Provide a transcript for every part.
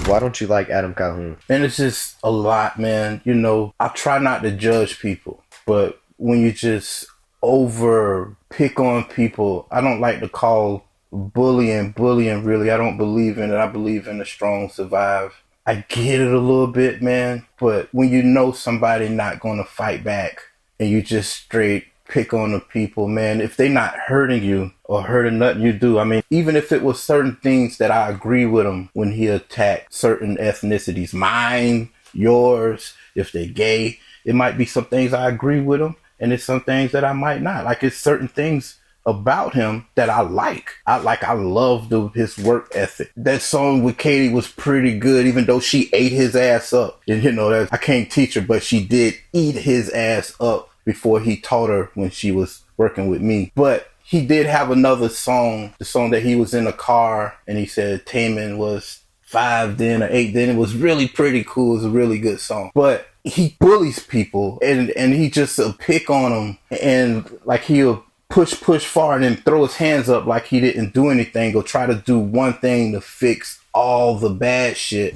Why don't you like Adam Calhoun? And it's just a lot, man. You know, I try not to judge people, but when you just over pick on people, I don't like to call bullying really. I don't believe in it. I believe in the strong survive. I get it a little bit, man, but when you know somebody not going to fight back and you just straight pick on the people, man, if they not hurting you or hurting nothing you do, I mean, even if it was certain things that I agree with him when he attacked certain ethnicities, mine, yours, if they're gay, it might be some things I agree with him and it's some things that I might not. Like, it's certain things about him that I like. I love his work ethic. That song with Katie was pretty good, even though she ate his ass up. And you know, I can't teach her, but she did eat his ass up before he taught her when she was working with me. But he did have another song, the song that he was in a car and he said Taman was 5 then or 8 then. It was really pretty cool. It was a really good song. But he bullies people and he just pick on them, and like he'll push far and then throw his hands up like he didn't do anything or try to do one thing to fix all the bad shit.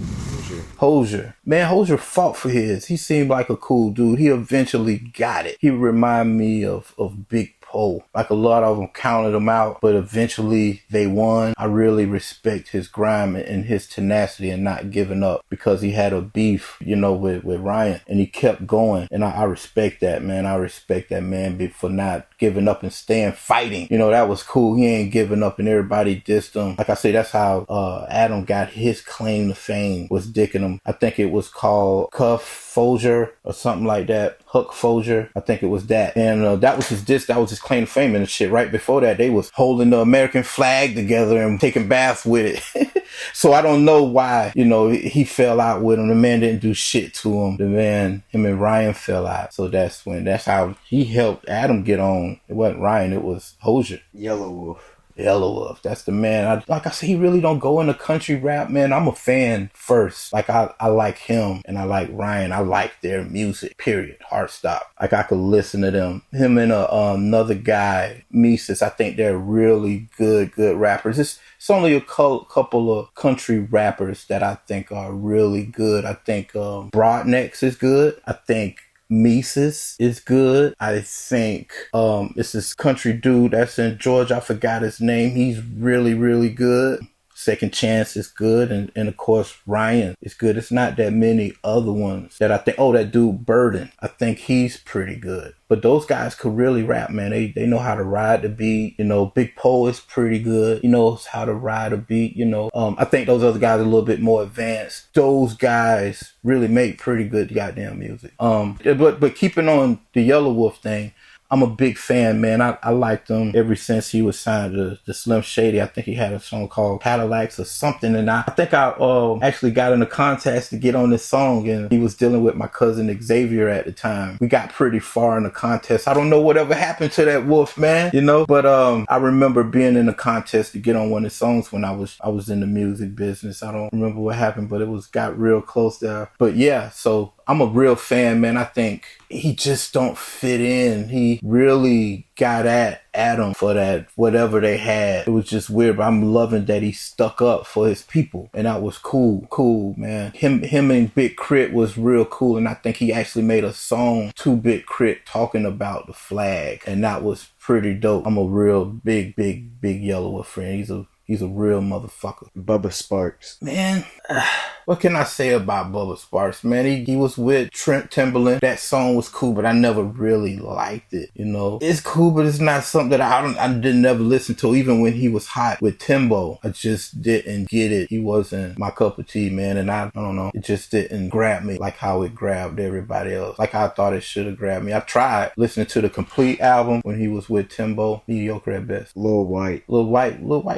Hosier. Man, Hosier fought for his. He seemed like a cool dude. He eventually got it. He reminded me of Big Poe. Like, a lot of them counted him out, but eventually they won. I really respect his grind and his tenacity and not giving up, because he had a beef, you know, with Ryan, and he kept going. And I respect that, man. I respect that man for not giving up and staying fighting. You know, that was cool. He ain't giving up and everybody dissed him. Like I say, that's how Adam got his claim to fame, was dicking him. I think it was called Cuff Hosier or something like that. Huck Hosier. I think it was that. And that was his diss. That was his claim to fame and shit. Right before that, they was holding the American flag together and taking baths with it. So I don't know why, you know, he fell out with him. The man didn't do shit to him. The man, him and Ryan fell out. So that's how he helped Adam get on. It wasn't Ryan, it was Hosier. Yellow Wolf. That's the man. Like I said, he really don't go into country rap, man. I'm a fan first. Like, I like him and I like Ryan. I like their music, period. Hard stop. Like, I could listen to them. Him and another guy, Mises, I think they're really good rappers. It's only a couple of country rappers that I think are really good. I think Broadnecks is good. I think Mises is good. I think it's this country dude that's in Georgia. I forgot his name. He's really, really good. Second Chance is good. And of course, Ryan is good. It's not that many other ones that I think. Oh, that dude Burden. I think he's pretty good. But those guys could really rap, man. They know how to ride the beat. You know, Big Poe is pretty good. He knows how to ride a beat, you know. I think those other guys are a little bit more advanced. Those guys really make pretty good goddamn music. But keeping on the Yellow Wolf thing, I'm a big fan, man. I liked him ever since he was signed to Slim Shady. I think he had a song called Cadillacs or something. And I think I actually got in a contest to get on this song. And he was dealing with my cousin Xavier at the time. We got pretty far in the contest. I don't know whatever happened to that wolf, man, you know. But I remember being in a contest to get on one of his songs when I was in the music business. I don't remember what happened, but it got real close there. But yeah, so I'm a real fan, man. I think he just don't fit in. He really got at Adam for that, whatever they had. It was just weird, but I'm loving that he stuck up for his people. And that was cool, man. Him and Big Crit was real cool. And I think he actually made a song to Big Crit talking about the flag. And that was pretty dope. I'm a real big Yellow Wolf friend. He's a real motherfucker. Bubba Sparks. Man, what can I say about Bubba Sparks, man? He was with Trent Timberland. That song was cool, but I never really liked it, you know? It's cool, but it's not something that I didn't ever listen to. Even when he was hot with Timbo, I just didn't get it. He wasn't my cup of tea, man, and I don't know. It just didn't grab me like how it grabbed everybody else. Like I thought it should have grabbed me. I tried listening to the complete album when he was with Timbo. Mediocre at best. Lil White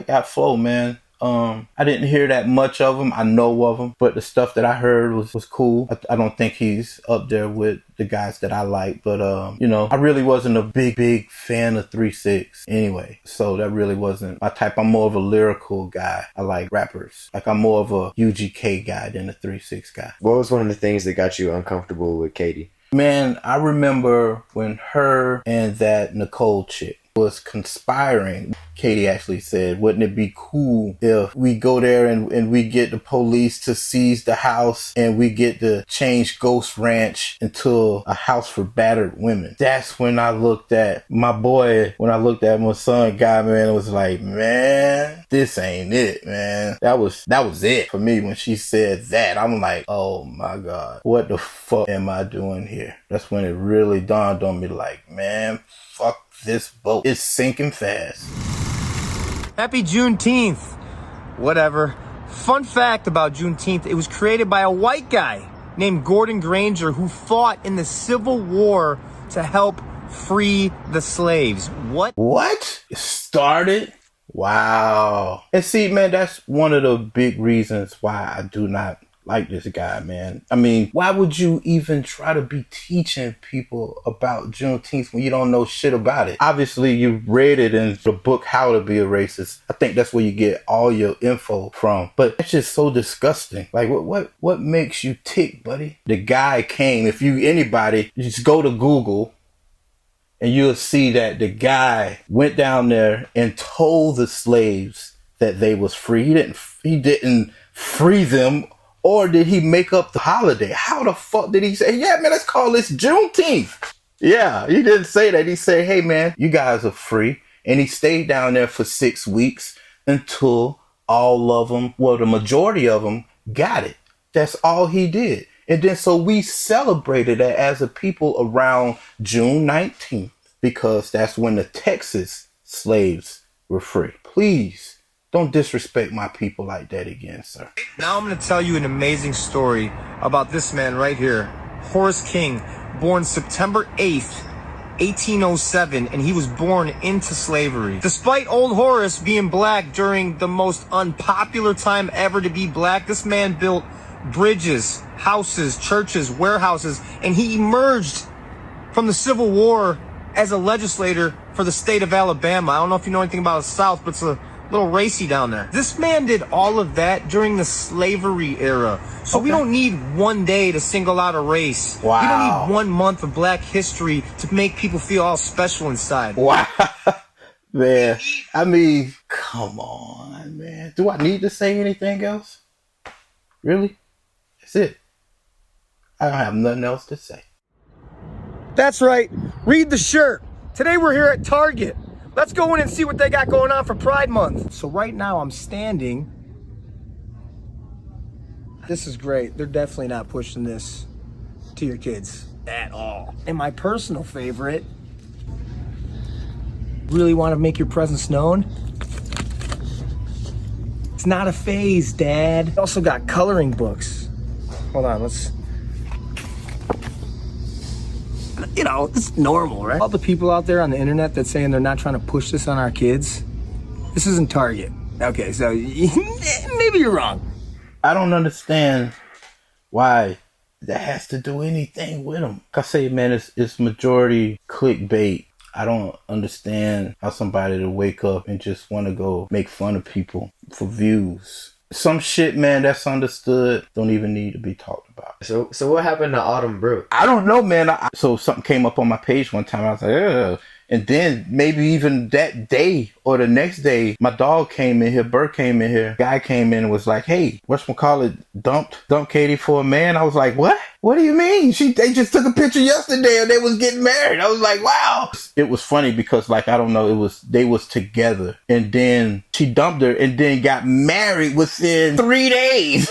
got flow, man. I didn't hear that much of him. I know of him, but the stuff that I heard was cool. I don't think he's up there with the guys that I like, but you know, I really wasn't a big fan of 3-6 anyway. So that really wasn't my type. I'm more of a lyrical guy. I like rappers. Like, I'm more of a UGK guy than a 3-6 guy. What was one of the things that got you uncomfortable with Katie? Man, I remember when her and that Nicole chick, was conspiring. Katie actually said, wouldn't it be cool if we go there and we get the police to seize the house and we get to change Ghost Ranch into a house for battered women? That's when I looked at my boy, when I looked at my son guy, man, it was like, man, this ain't it, man. That was it for me when she said that. I'm like, oh my God, what the fuck am I doing here? That's when it really dawned on me, like, man, fuck this boat. It's sinking fast. Happy Juneteenth. Whatever. Fun fact about Juneteenth, it was created by a white guy named Gordon Granger who fought in the Civil War to help free the slaves. What? It started? Wow. And see, man, that's one of the big reasons why I do not like this guy, man. I mean, why would you even try to be teaching people about Juneteenth when you don't know shit about it? Obviously, you read it in the book, How to Be a Racist. I think that's where you get all your info from. But it's just so disgusting. Like, what makes you tick, buddy? The guy came, if anybody, just go to Google and you'll see that the guy went down there and told the slaves that they was free. He didn't free them. Or did he make up the holiday? How the fuck did he say, yeah, man, let's call this Juneteenth? Yeah, he didn't say that. He said, hey, man, you guys are free. And he stayed down there for 6 weeks until all of them, well, the majority of them got it. That's all he did. And then so we celebrated that as a people around June 19th because that's when the Texas slaves were free. Please. Don't disrespect my people like that again, sir. Now I'm going to tell you an amazing story about this man right here, Horace King, born September 8th, 1807, and he was born into slavery. Despite old Horace being black during the most unpopular time ever to be black, this man built bridges, houses, churches, warehouses, and he emerged from the Civil War as a legislator for the state of Alabama. I don't know if you know anything about the South, but it's a little racy down there. This man did all of that during the slavery era. So we don't need one day to single out a race. Wow. We don't need 1 month of black history to make people feel all special inside. Wow. Man, I mean, come on, man. Do I need to say anything else? Really? That's it. I don't have nothing else to say. That's right. Read the shirt. Today we're here at Target. Let's go in and see what they got going on for Pride Month. So right now I'm standing. This is great. They're definitely not pushing this to your kids at all. And my personal favorite, really want to make your presence known? It's not a phase, Dad. Also got coloring books. Hold on, let's... You know, it's normal, right? All the people out there on the internet that's saying they're not trying to push this on our kids, this isn't Target. Okay, so maybe you're wrong. I don't understand why that has to do anything with them. Like I say, man, it's majority clickbait. I don't understand how somebody to wake up and just want to go make fun of people for views. Some shit, man, that's understood don't even need to be talked about. So what happened to Autumn Brooke? I don't know, man. So something came up on my page one time. I was like, ugh. And then maybe even that day or the next day, my dog came in here, Bert came in here, guy came in and was like, hey, whatchamacallit, dumped Katie for a man. I was like, what? What do you mean? They just took a picture yesterday and they was getting married. I was like, wow. It was funny because, like, I don't know, they was together and then she dumped her and then got married within 3 days.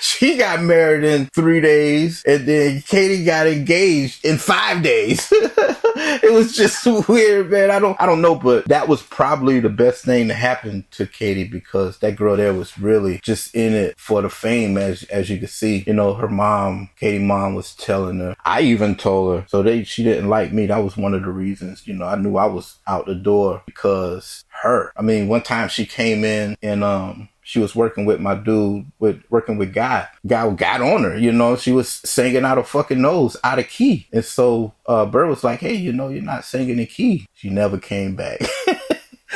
She got married in 3 days and then Katie got engaged in 5 days. It was just weird, man. I don't know, but that was probably the best thing to happen to Katie because that girl there was really just in it for the fame, as you can see. You know, her mom, Katie's mom, was telling her. I even told her. So she didn't like me. That was one of the reasons. You know, I knew I was out the door because her. I mean, one time she came in and she was working with my dude, working with Guy. Guy got on her, you know. She was singing out of fucking nose, out of key. And so Bert was like, hey, you know, you're not singing in key. She never came back.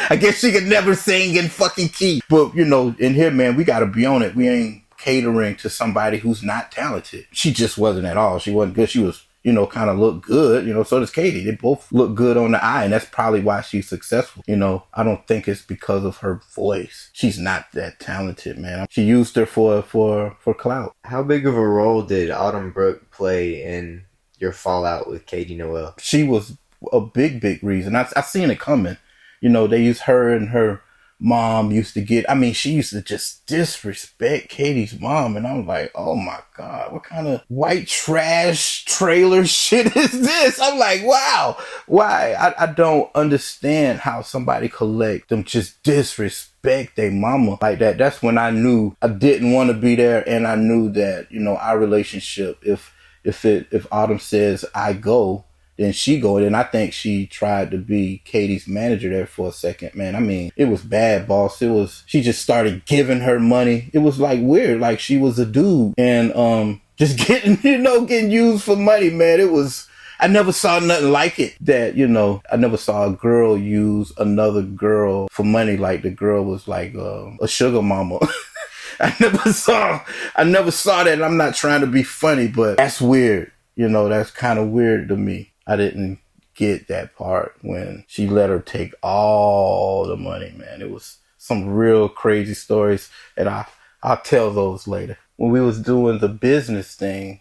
I guess she could never sing in fucking key. But, you know, in here, man, we got to be on it. We ain't catering to somebody who's not talented. She just wasn't at all. She wasn't good. She was, you know, kind of look good. You know, so does Katie. They both look good on the eye, and that's probably why she's successful. You know, I don't think it's because of her voice. She's not that talented, man. She used her for clout. How big of a role did Autumn Brooke play in your fallout with Katie Noel? She was a big reason. I seen it coming. You know, they used her and her mom used to get, I mean, she used to just disrespect Katie's mom. And I'm like, oh my God, what kind of white trash trailer shit is this? I'm like, wow, why? I don't understand how somebody collect them just disrespect their mama like that. That's when I knew I didn't want to be there. And I knew that, you know, our relationship, if Autumn says I go, then she go. And I think she tried to be Katie's manager there for a second, man. I mean, it was bad, boss. She just started giving her money. It was like weird, like she was a dude and just getting used for money, man. I never saw nothing like it. That, you know, I never saw a girl use another girl for money like the girl was like a sugar mama. I never saw that. And I'm not trying to be funny, but that's weird. You know, that's kind of weird to me. I didn't get that part when she let her take all the money, man. It was some real crazy stories, and I'll tell those later. When we was doing the business thing,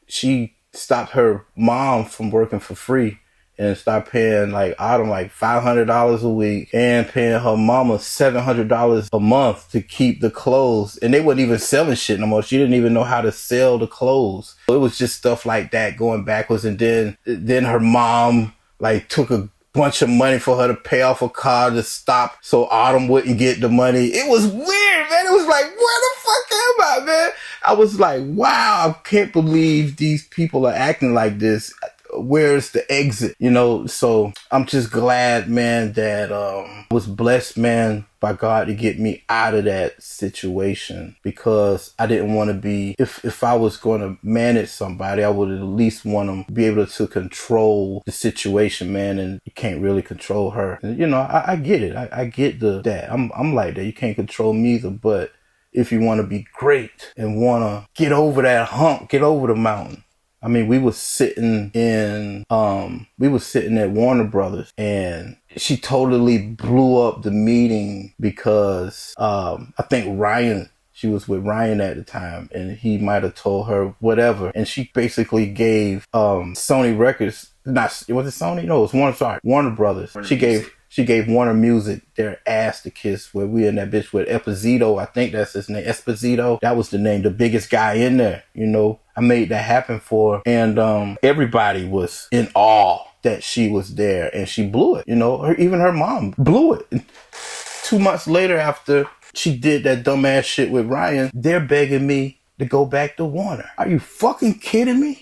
she stopped her mom from working for free and started paying like Autumn like $500 a week and paying her mama $700 a month to keep the clothes. And they wasn't even selling shit no more. She didn't even know how to sell the clothes. It was just stuff like that going backwards. And then her mom like took a bunch of money for her to pay off a car to stop so Autumn wouldn't get the money. It was weird, man. It was like, where the fuck am I, man? I was like, wow, I can't believe these people are acting like this. Where's the exit? You know, so I'm just glad, man, that I was blessed, man, by God to get me out of that situation, because I didn't want to be, if I was going to manage somebody, I would at least want them to be able to control the situation, man, and you can't really control her. And, you know, I get it. I get that. I'm like that. You can't control me either, but if you want to be great and want to get over that hump, get over the mountain. I mean, we was sitting at Warner Brothers, and she totally blew up the meeting because, I think she was with Ryan at the time, and he might have told her whatever. And she basically gave, Sony Records, was it Sony? No, it was Warner Brothers. She gave Warner Music their ass to kiss, where we in that bitch with Esposito. I think that's his name. Esposito. That was the name, the biggest guy in there, you know. I made that happen for her. And everybody was in awe that she was there, and she blew it. You know, even her mom blew it. And 2 months later, after she did that dumbass shit with Ryan, they're begging me to go back to Warner. Are you fucking kidding me?